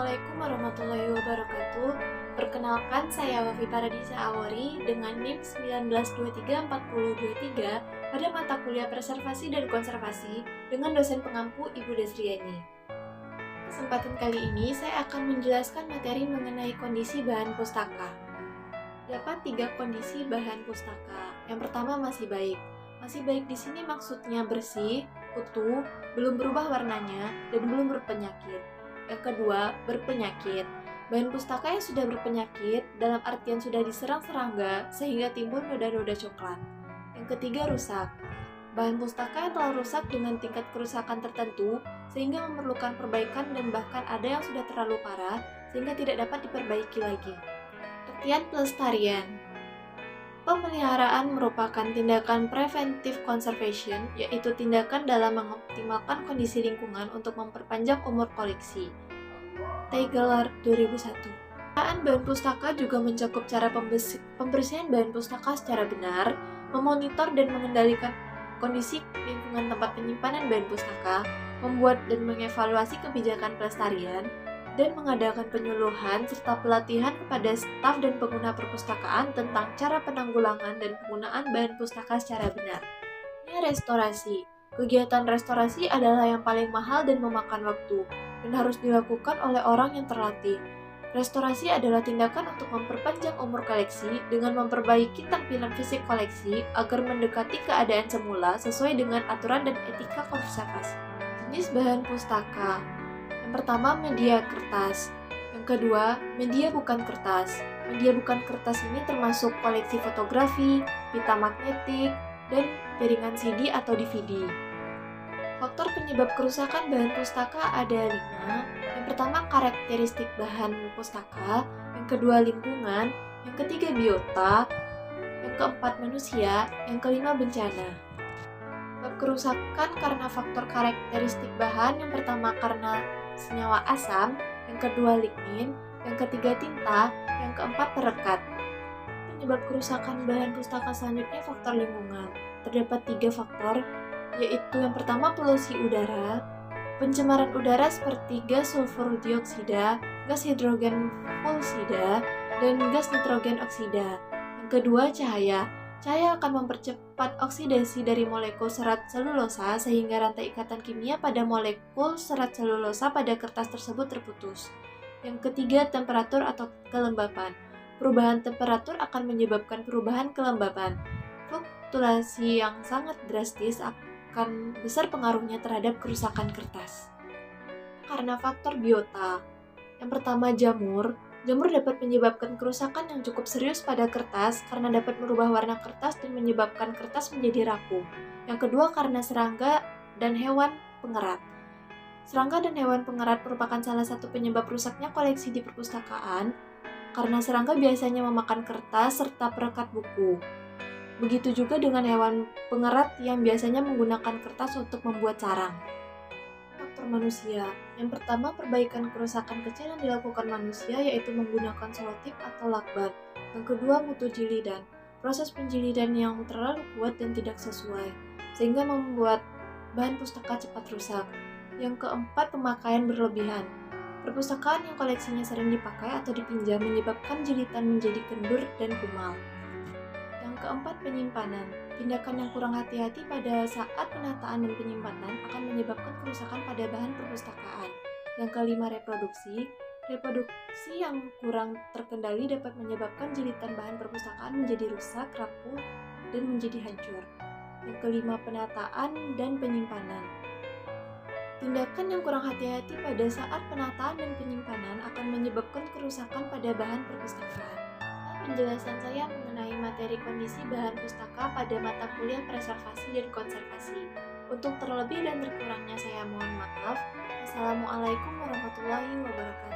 Assalamualaikum warahmatullahi wabarakatuh. Perkenalkan, saya Wafi Paradisa Awori dengan NIM 19234023 pada mata kuliah Preservasi dan Konservasi dengan dosen pengampu Ibu Desriani. Kesempatan kali ini saya akan menjelaskan materi mengenai kondisi bahan pustaka. Dapat 3 kondisi bahan pustaka. Yang pertama, masih baik. Masih baik di sini maksudnya bersih, utuh, belum berubah warnanya, dan belum berpenyakit. Yang kedua, berpenyakit. Bahan pustaka yang sudah berpenyakit dalam artian sudah diserang serangga sehingga timbul noda-noda coklat. Yang ketiga, rusak. Bahan pustaka yang telah rusak dengan tingkat kerusakan tertentu sehingga memerlukan perbaikan dan bahkan ada yang sudah terlalu parah sehingga tidak dapat diperbaiki lagi. Artian pelestarian. Pemeliharaan merupakan tindakan preventive conservation, yaitu tindakan dalam mengoptimalkan kondisi lingkungan untuk memperpanjang umur koleksi. Tegeler 2001. Pemeliharaan bahan pustaka juga mencakup cara pembersihan bahan pustaka secara benar, memonitor dan mengendalikan kondisi lingkungan tempat penyimpanan bahan pustaka, membuat dan mengevaluasi kebijakan pelestarian, dan mengadakan penyuluhan serta pelatihan kepada staf dan pengguna perpustakaan tentang cara penanggulangan dan penggunaan bahan pustaka secara benar. Ini restorasi. Kegiatan restorasi adalah yang paling mahal dan memakan waktu, dan harus dilakukan oleh orang yang terlatih. Restorasi adalah tindakan untuk memperpanjang umur koleksi dengan memperbaiki tampilan fisik koleksi agar mendekati keadaan semula sesuai dengan aturan dan etika konservasi. Jenis bahan pustaka. Yang pertama, media kertas. Yang kedua, media bukan kertas. Media bukan kertas ini termasuk koleksi fotografi, pita magnetik, dan jaringan CD atau DVD. Faktor penyebab kerusakan bahan pustaka ada 5. Yang pertama, karakteristik bahan pustaka. Yang kedua, lingkungan. Yang ketiga, biota. Yang keempat, manusia. Yang kelima, bencana. Sebab kerusakan karena faktor karakteristik bahan. Yang pertama, karena senyawa asam, yang kedua lignin, yang ketiga tinta, yang keempat perekat. Penyebab kerusakan bahan pustaka selanjutnya faktor lingkungan. Terdapat 3 faktor, yaitu yang pertama polusi udara, pencemaran udara seperti gas sulfur dioksida, gas hidrogen fulsida, dan gas nitrogen oksida. Yang kedua cahaya. Cahaya akan mempercepat oksidasi dari molekul serat selulosa sehingga rantai ikatan kimia pada molekul serat selulosa pada kertas tersebut terputus. Yang ketiga, temperatur atau kelembapan. Perubahan temperatur akan menyebabkan perubahan kelembapan. Fluktuasi yang sangat drastis akan besar pengaruhnya terhadap kerusakan kertas. Karena faktor biota. Yang pertama, jamur. Jamur dapat menyebabkan kerusakan yang cukup serius pada kertas karena dapat merubah warna kertas dan menyebabkan kertas menjadi rapuh. Yang kedua, karena serangga dan hewan pengerat. Serangga dan hewan pengerat merupakan salah satu penyebab rusaknya koleksi di perpustakaan karena serangga biasanya memakan kertas serta perekat buku. Begitu juga dengan hewan pengerat yang biasanya menggunakan kertas untuk membuat sarang. Faktor manusia. Yang pertama, perbaikan kerusakan kecil yang dilakukan manusia yaitu menggunakan selotip atau lakban. Yang kedua, mutu jilidan. Proses penjilidan yang terlalu kuat dan tidak sesuai sehingga membuat bahan pustaka cepat rusak. Yang keempat, pemakaian berlebihan. Perpustakaan yang koleksinya sering dipakai atau dipinjam menyebabkan jilitan menjadi kendur dan kumal. Yang keempat, penyimpanan. Tindakan yang kurang hati-hati pada saat penataan dan penyimpanan akan menyebabkan kerusakan pada bahan perpustakaan. Yang kelima, reproduksi. Reproduksi yang kurang terkendali dapat menyebabkan jilitan bahan perpustakaan menjadi rusak, rapuh, dan menjadi hancur. Yang kelima, penataan dan penyimpanan. Tindakan yang kurang hati-hati pada saat penataan dan penyimpanan akan menyebabkan kerusakan pada bahan perpustakaan. Penjelasan saya mengenai materi kondisi bahan pustaka pada mata kuliah Preservasi dan Konservasi. Untuk terlebih dan terkurangnya saya mohon maaf. Wassalamualaikum warahmatullahi wabarakatuh.